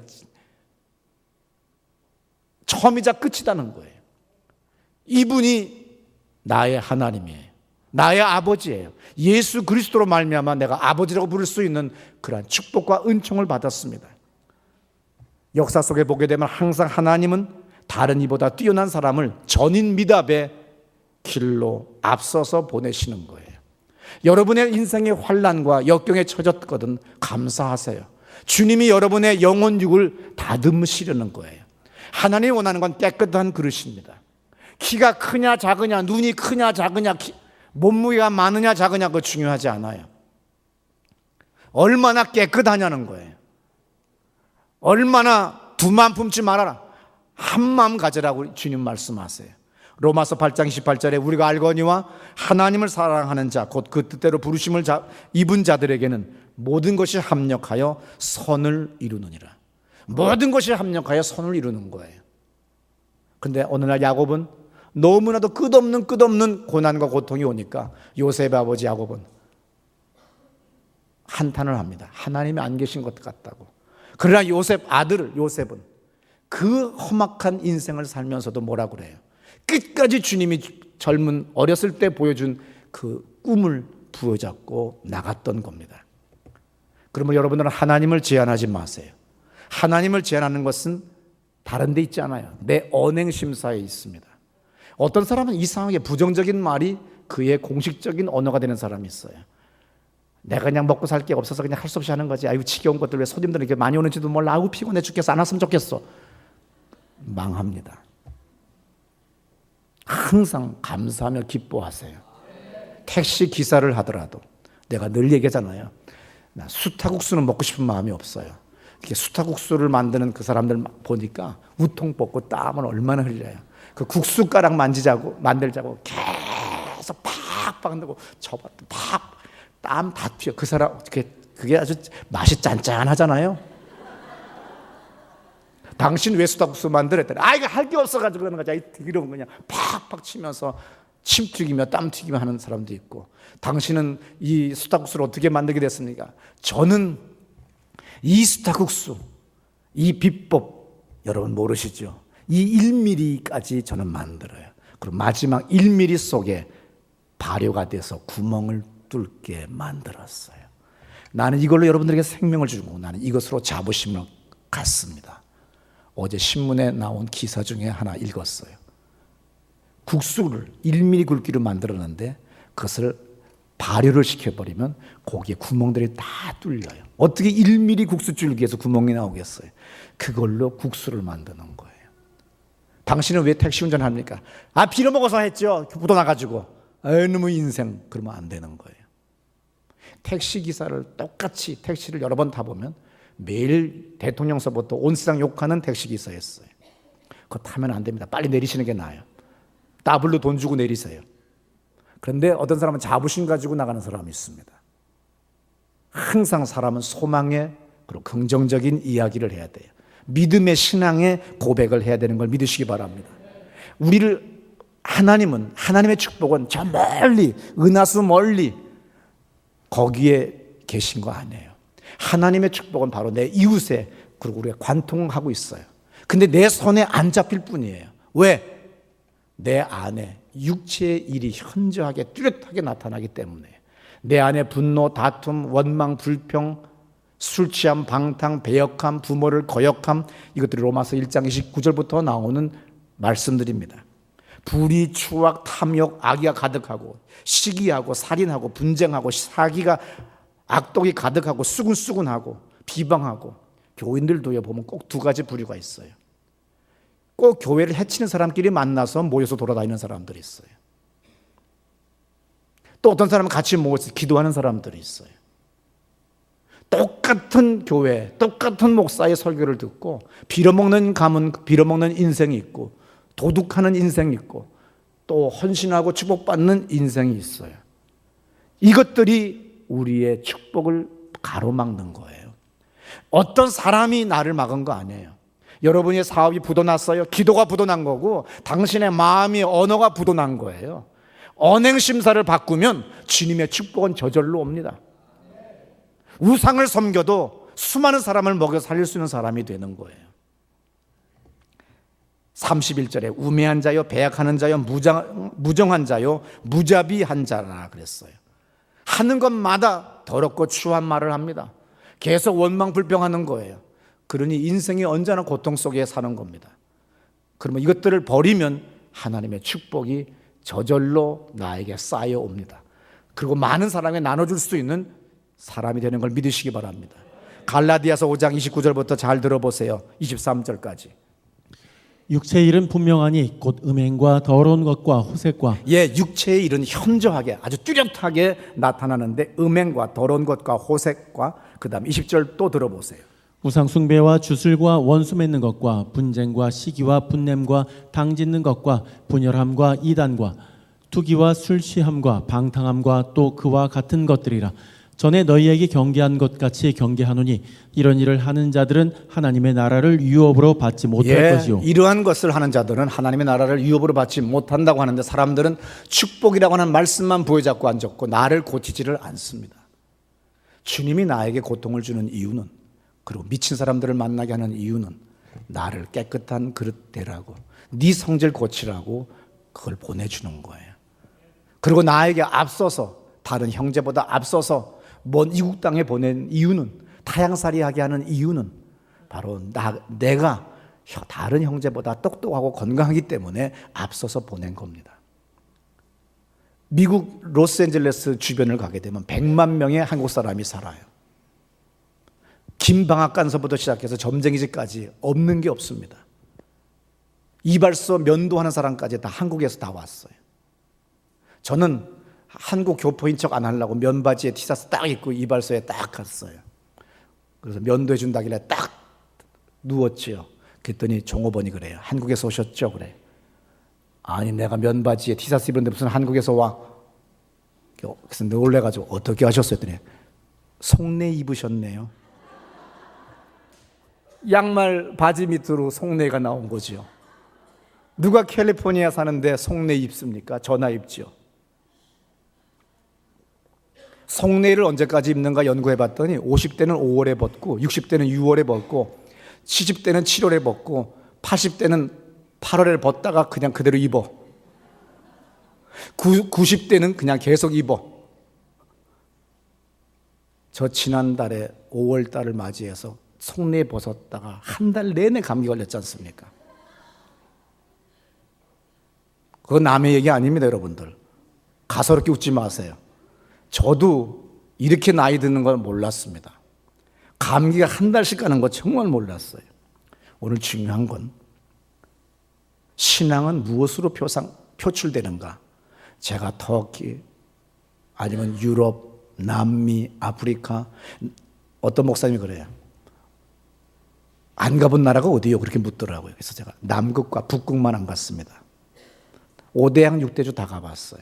처음이자 끝이라는 거예요. 이분이 나의 하나님이에요. 나의 아버지예요. 예수 그리스도로 말미암아 내가 아버지라고 부를 수 있는 그러한 축복과 은총을 받았습니다. 역사 속에 보게 되면 항상 하나님은 다른 이보다 뛰어난 사람을 전인 미답의 길로 앞서서 보내시는 거예요. 여러분의 인생의 환난과 역경에 처졌거든 감사하세요. 주님이 여러분의 영혼육을 다듬으시려는 거예요. 하나님이 원하는 건 깨끗한 그릇입니다. 키가 크냐 작으냐, 눈이 크냐 작으냐, 몸무게가 많으냐 작으냐 그거 중요하지 않아요. 얼마나 깨끗하냐는 거예요. 얼마나 두만 품지 말아라, 한 마음 가져라고 주님 말씀하세요. 로마서 8장 28절에 우리가 알거니와 하나님을 사랑하는 자 곧 그 뜻대로 부르심을 입은 자들에게는 모든 것이 합력하여 선을 이루느니라. 모든 것이 합력하여 선을 이루는 거예요. 근데 어느 날 야곱은 너무나도 끝없는 고난과 고통이 오니까 요셉의 아버지 야곱은 한탄을 합니다. 하나님이 안 계신 것 같다고. 그러나 요셉 아들 요셉은 그 험악한 인생을 살면서도 뭐라고 그래요? 끝까지 주님이 젊은 어렸을 때 보여준 그 꿈을 부여잡고 나갔던 겁니다. 그러면 여러분들은 하나님을 제한하지 마세요. 하나님을 제한하는 것은 다른 데 있지 않아요. 내 언행심사에 있습니다. 어떤 사람은 이상하게 부정적인 말이 그의 공식적인 언어가 되는 사람이 있어요. 내가 그냥 먹고 살 게 없어서 그냥 할 수 없이 하는 거지. 아유 지겨운 것들 왜 손님들이 이렇게 많이 오는지도 몰라. 아우 피곤해 죽겠어. 안 왔으면 좋겠어. 망합니다. 항상 감사하며 기뻐하세요. 택시 기사를 하더라도 내가 늘 얘기하잖아요. 나 수타국수는 먹고 싶은 마음이 없어요. 이렇게 수타국수를 만드는 그 사람들 보니까 우통 벗고 땀을 얼마나 흘려요. 그 국수가락 만들자고 계속 팍팍 넣고 저것도 땀 다 튀어. 그 사람 그게 아주 맛이 짠짠하잖아요. 당신 왜 수타국수 만들었더니 이거 할 게 없어가지고 그러는 거지. 이러면 그냥 팍팍 치면서 침 튀기며 땀 튀기며 하는 사람도 있고, 당신은 이 수타국수를 어떻게 만들게 됐습니까? 저는 이 수타국수, 이 비법 여러분 모르시죠? 이 1mm까지 저는 만들어요. 그리고 마지막 1mm 속에 발효가 돼서 구멍을 뚫게 만들었어요. 나는 이걸로 여러분들에게 생명을 주고 나는 이것으로 자부심을 갖습니다. 어제 신문에 나온 기사 중에 하나 읽었어요. 국수를 1mm 굵기로 만들었는데 그것을 발효를 시켜버리면 거기에 구멍들이 다 뚫려요. 어떻게 1mm 국수 줄기에서 구멍이 나오겠어요? 그걸로 국수를 만드는 거예요. 당신은 왜 택시 운전합니까? 빌어먹어서 했죠. 부도 나가지고. 너무 인생. 그러면 안 되는 거예요. 택시기사를 똑같이 택시를 여러 번 타보면 매일 대통령서부터 온 세상 욕하는 택시기사였어요. 그거 타면 안 됩니다. 빨리 내리시는 게 나아요. 더블로 돈 주고 내리세요. 그런데 어떤 사람은 자부심 가지고 나가는 사람이 있습니다. 항상 사람은 소망에 그리고 긍정적인 이야기를 해야 돼요. 믿음의 신앙의 고백을 해야 되는 걸 믿으시기 바랍니다. 하나님은, 하나님의 축복은 저 멀리, 은하수 멀리 거기에 계신 거 아니에요. 하나님의 축복은 바로 내 이웃에, 그리고 우리가 관통하고 있어요. 근데 내 손에 안 잡힐 뿐이에요. 왜? 내 안에 육체의 일이 현저하게 뚜렷하게 나타나기 때문에. 내 안에 분노, 다툼, 원망, 불평, 술 취함, 방탕, 배역함, 부모를 거역함, 이것들이 로마서 1장 29절부터 나오는 말씀들입니다. 불의, 추악, 탐욕, 악의가 가득하고 시기하고 살인하고 분쟁하고 사기가 악독이 가득하고 수군수군하고 비방하고, 교인들도요 보면 꼭 두 가지 부류가 있어요. 꼭 교회를 해치는 사람끼리 만나서 모여서 돌아다니는 사람들이 있어요. 또 어떤 사람은 같이 모여서 기도하는 사람들이 있어요. 똑같은 교회, 똑같은 목사의 설교를 듣고 빌어먹는 가문, 빌어먹는 인생이 있고 도둑하는 인생이 있고 또 헌신하고 축복받는 인생이 있어요. 이것들이 우리의 축복을 가로막는 거예요. 어떤 사람이 나를 막은 거 아니에요. 여러분의 사업이 부도났어요. 기도가 부도난 거고 당신의 마음이 언어가 부도난 거예요. 언행심사를 바꾸면 주님의 축복은 저절로 옵니다. 우상을 섬겨도 수많은 사람을 먹여 살릴 수 있는 사람이 되는 거예요. 31절에 우매한 자요, 배약하는 자요, 무정한 자요, 무자비한 자라 그랬어요. 하는 것마다 더럽고 추한 말을 합니다. 계속 원망불평하는 거예요. 그러니 인생이 언제나 고통 속에 사는 겁니다. 그러면 이것들을 버리면 하나님의 축복이 저절로 나에게 쌓여옵니다. 그리고 많은 사람에게 나눠줄 수 있는 사람이 되는 걸 믿으시기 바랍니다. 갈라디아서 5장 29절부터 잘 들어보세요. 23절까지. 육체의 일은 분명하니 곧 음행과 더러운 것과 호색과 육체의 일은 현저하게 아주 뚜렷하게 나타나는데 음행과 더러운 것과 호색과 그 다음 20절 또 들어보세요. 우상 숭배와 주술과 원수 맺는 것과 분쟁과 시기와 분냄과 당짓는 것과 분열함과 이단과 투기와 술 취함과 방탕함과 또 그와 같은 것들이라. 전에 너희에게 경계한 것 같이 경계하노니 이런 일을 하는 자들은 하나님의 나라를 유업으로 받지 못할 것이요. 이러한 것을 하는 자들은 하나님의 나라를 유업으로 받지 못한다고 하는데 사람들은 축복이라고 하는 말씀만 부여잡고 앉았고 나를 고치지를 않습니다. 주님이 나에게 고통을 주는 이유는, 그리고 미친 사람들을 만나게 하는 이유는 나를 깨끗한 그릇 되라고, 네 성질 고치라고 그걸 보내주는 거예요. 그리고 나에게 앞서서, 다른 형제보다 앞서서 먼 이국 땅에 보낸 이유는, 타향살이하게 하는 이유는 바로 내가 다른 형제보다 똑똑하고 건강하기 때문에 앞서서 보낸 겁니다. 미국 로스앤젤레스 주변을 가게 되면 100만 명의 한국 사람이 살아요. 김방앗간서부터 시작해서 점쟁이집까지 없는 게 없습니다. 이발소 면도하는 사람까지 다 한국에서 다 왔어요. 저는 한국 교포인 척 안 하려고 면바지에 티셔츠 딱 입고 이발소에 딱 갔어요. 그래서 면도해 준다길래 딱 누웠지요. 그랬더니 종업원이 그래요. 한국에서 오셨죠? 그래. 아니 내가 면바지에 티셔츠 입었는데 무슨 한국에서 와? 그래서 놀래가지고 어떻게 하셨어요? 했더니 속내 입으셨네요. 양말 바지 밑으로 속내가 나온 거죠. 누가 캘리포니아 사는데 속내 입습니까? 저나 입죠. 속내를 언제까지 입는가 연구해 봤더니 50대는 5월에 벗고 60대는 6월에 벗고 70대는 7월에 벗고 80대는 8월에 벗다가 그냥 그대로 입어. 90대는 그냥 계속 입어. 저 지난달에 5월 달을 맞이해서 속내 벗었다가 한 달 내내 감기 걸렸지 않습니까? 그건 남의 얘기 아닙니다, 여러분들. 가소롭게 웃지 마세요. 저도 이렇게 나이 드는 걸 몰랐습니다. 감기가 한 달씩 가는 거 정말 몰랐어요. 오늘 중요한 건 신앙은 무엇으로 표출되는가? 제가 터키 아니면 유럽, 남미, 아프리카, 어떤 목사님이 그래요. 안 가본 나라가 어디요? 그렇게 묻더라고요. 그래서 제가 남극과 북극만 안 갔습니다. 5대양 6대주 다 가봤어요.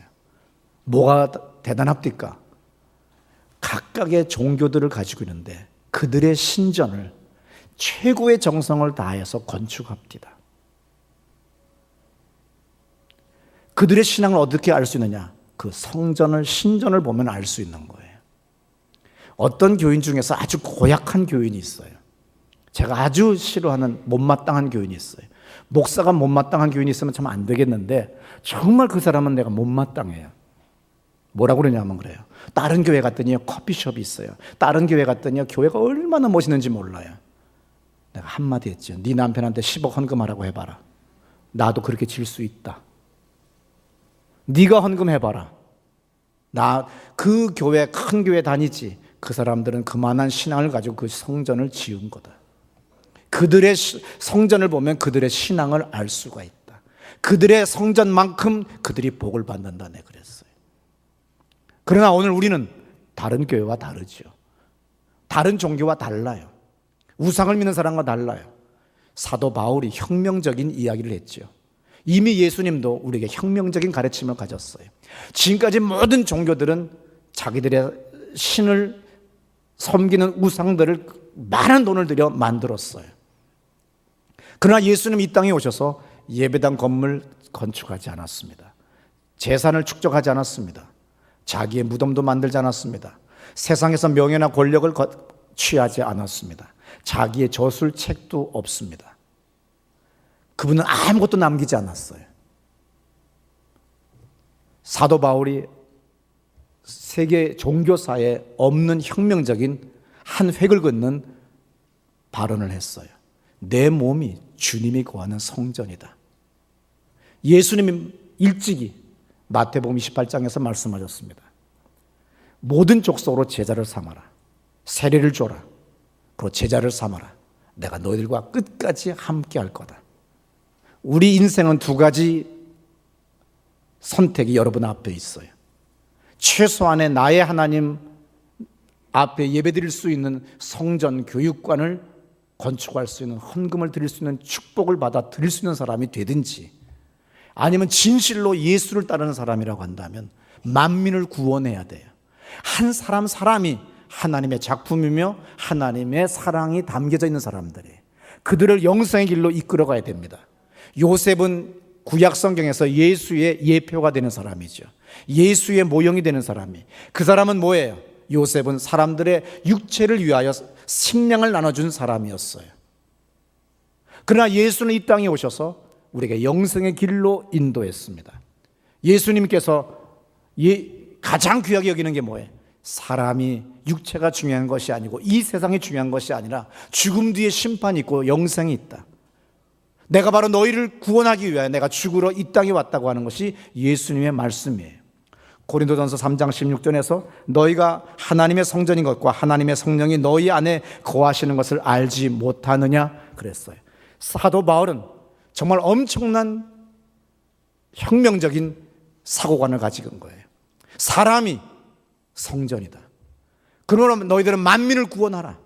뭐가 대단합니까? 각각의 종교들을 가지고 있는데 그들의 신전을 최고의 정성을 다해서 건축합니다. 그들의 신앙을 어떻게 알 수 있느냐? 그 성전을, 신전을 보면 알 수 있는 거예요. 어떤 교인 중에서 아주 고약한 교인이 있어요. 제가 아주 싫어하는 못마땅한 교인이 있어요. 목사가 못마땅한 교인이 있으면 참 안 되겠는데 정말 그 사람은 내가 못마땅해요. 뭐라고 그러냐면 그래요. 다른 교회 갔더니 커피숍이 있어요. 다른 교회 갔더니 교회가 얼마나 멋있는지 몰라요. 내가 한마디 했죠. 네 남편한테 10억 헌금하라고 해봐라. 나도 그렇게 질 수 있다. 네가 헌금해봐라. 나 그 교회, 큰 교회 다니지. 그 사람들은 그만한 신앙을 가지고 그 성전을 지은 거다. 그들의 성전을 보면 그들의 신앙을 알 수가 있다. 그들의 성전만큼 그들이 복을 받는다. 네, 그랬어요. 그러나 오늘 우리는 다른 교회와 다르죠. 다른 종교와 달라요. 우상을 믿는 사람과 달라요. 사도 바울이 혁명적인 이야기를 했죠. 이미 예수님도 우리에게 혁명적인 가르침을 가졌어요. 지금까지 모든 종교들은 자기들의 신을 섬기는 우상들을 많은 돈을 들여 만들었어요. 그러나 예수님 이 땅에 오셔서 예배당 건물 건축하지 않았습니다. 재산을 축적하지 않았습니다. 자기의 무덤도 만들지 않았습니다. 세상에서 명예나 권력을 취하지 않았습니다. 자기의 저술책도 없습니다. 그분은 아무것도 남기지 않았어요. 사도 바울이 세계 종교사에 없는 혁명적인 한 획을 긋는 발언을 했어요. 내 몸이 주님이 거하는 성전이다. 예수님이 일찍이 마태복음 28장에서 말씀하셨습니다. 모든 족속으로 제자를 삼아라. 세례를 줘라. 그리고 제자를 삼아라. 내가 너희들과 끝까지 함께 할 거다. 우리 인생은 두 가지 선택이 여러분 앞에 있어요. 최소한의 나의 하나님 앞에 예배드릴 수 있는 성전 교육관을 건축할 수 있는, 헌금을 드릴 수 있는, 축복을 받아 드릴 수 있는 사람이 되든지, 아니면 진실로 예수를 따르는 사람이라고 한다면 만민을 구원해야 돼요. 한 사람이 하나님의 작품이며 하나님의 사랑이 담겨져 있는 사람들이, 그들을 영생의 길로 이끌어가야 됩니다. 요셉은 구약 성경에서 예수의 예표가 되는 사람이죠. 예수의 모형이 되는 사람이, 그 사람은 뭐예요? 요셉은 사람들의 육체를 위하여 식량을 나눠준 사람이었어요. 그러나 예수는 이 땅에 오셔서 우리에게 영생의 길로 인도했습니다. 예수님께서 가장 귀하게 여기는 게 뭐예요? 사람이 육체가 중요한 것이 아니고 이 세상이 중요한 것이 아니라 죽음 뒤에 심판이 있고 영생이 있다. 내가 바로 너희를 구원하기 위하여 내가 죽으러 이 땅에 왔다고 하는 것이 예수님의 말씀이에요. 고린도전서 3장 16절에서 너희가 하나님의 성전인 것과 하나님의 성령이 너희 안에 거하시는 것을 알지 못하느냐 그랬어요. 사도 바울은 정말 엄청난 혁명적인 사고관을 가지고 거예요. 사람이 성전이다. 그러면 너희들은 만민을 구원하라.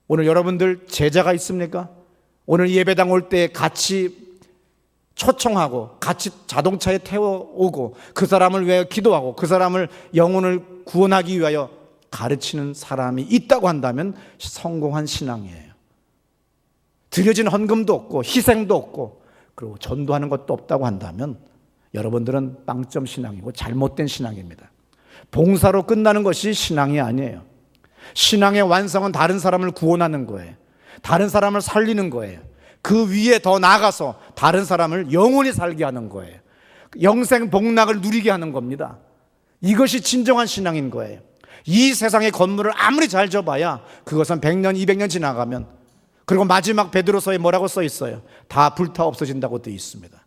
오늘 여러분들 제자가 있습니까? 오늘 예배당 올 때 같이 초청하고 같이 자동차에 태워오고 그 사람을 위하여 기도하고 그 사람을 영혼을 구원하기 위하여 가르치는 사람이 있다고 한다면 성공한 신앙이에요. 드려진 헌금도 없고 희생도 없고 그리고 전도하는 것도 없다고 한다면 여러분들은 빵점 신앙이고 잘못된 신앙입니다. 봉사로 끝나는 것이 신앙이 아니에요. 신앙의 완성은 다른 사람을 구원하는 거예요. 다른 사람을 살리는 거예요. 그 위에 더 나아가서 다른 사람을 영원히 살게 하는 거예요. 영생 복락을 누리게 하는 겁니다. 이것이 진정한 신앙인 거예요. 이 세상의 건물을 아무리 잘 져봐야 그것은 100년, 200년 지나가면, 그리고 마지막 베드로서에 뭐라고 써 있어요? 다 불타 없어진다고 되어 있습니다.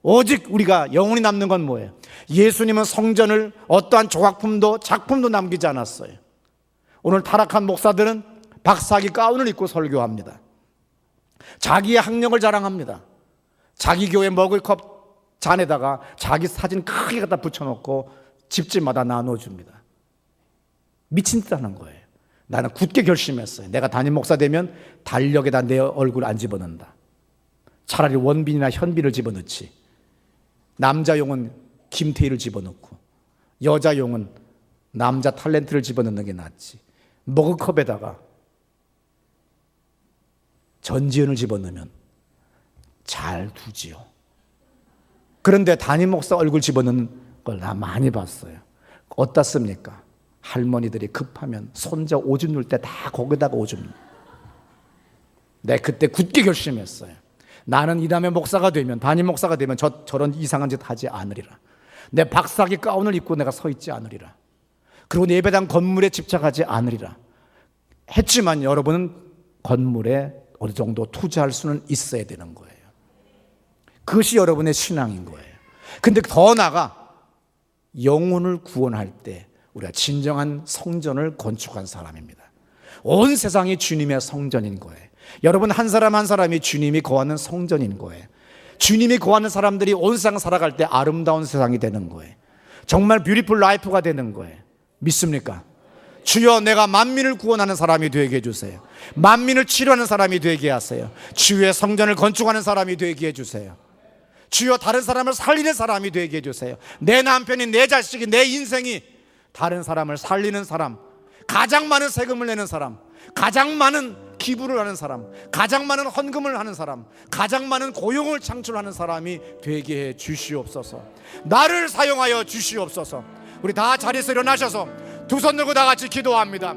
오직 우리가 영원히 남는 건 뭐예요? 예수님은 성전을 어떠한 조각품도 작품도 남기지 않았어요. 오늘 타락한 목사들은 박사학위 가운을 입고 설교합니다. 자기의 학력을 자랑합니다. 자기 교회 먹을 컵 잔에다가 자기 사진 크게 갖다 붙여놓고 집집마다 나눠줍니다. 미친 듯 하는 거예요. 나는 굳게 결심했어요. 내가 담임 목사 되면 달력에다 내 얼굴 안 집어넣는다. 차라리 원빈이나 현빈을 집어넣지. 남자용은 김태희를 집어넣고 여자용은 남자 탤런트를 집어넣는 게 낫지. 머그컵에다가 전지현을 집어넣으면 잘 두지요. 그런데 담임 목사 얼굴 집어넣는 걸 나 많이 봤어요. 어떻습니까? 할머니들이 급하면 손자 오줌 눌 때 다 거기다가 오줌. 내 그때 굳게 결심했어요. 나는 이 다음에 목사가 되면, 담임 목사가 되면 저런 이상한 짓 하지 않으리라. 내 박사학위 가운을 입고 내가 서 있지 않으리라. 그리고 예배당 건물에 집착하지 않으리라. 했지만 여러분은 건물에 어느 정도 투자할 수는 있어야 되는 거예요. 그것이 여러분의 신앙인 거예요. 근데 더 나아가 영혼을 구원할 때 우리가 진정한 성전을 건축한 사람입니다. 온 세상이 주님의 성전인 거예요. 여러분 한 사람 한 사람이 주님이 거하는 성전인 거예요. 주님이 거하는 사람들이 온 세상 살아갈 때 아름다운 세상이 되는 거예요. 정말 뷰티풀 라이프가 되는 거예요. 믿습니까? 주여 내가 만민을 구원하는 사람이 되게 해주세요. 만민을 치료하는 사람이 되게 하세요. 주의 성전을 건축하는 사람이 되게 해주세요. 주여 다른 사람을 살리는 사람이 되게 해주세요. 내 남편이, 내 자식이, 내 인생이 다른 사람을 살리는 사람, 가장 많은 세금을 내는 사람, 가장 많은 기부를 하는 사람, 가장 많은 헌금을 하는 사람, 가장 많은 고용을 창출하는 사람이 되게 해 주시옵소서. 나를 사용하여 주시옵소서. 우리 다 자리에서 일어나셔서 두 손 들고 다 같이 기도합니다.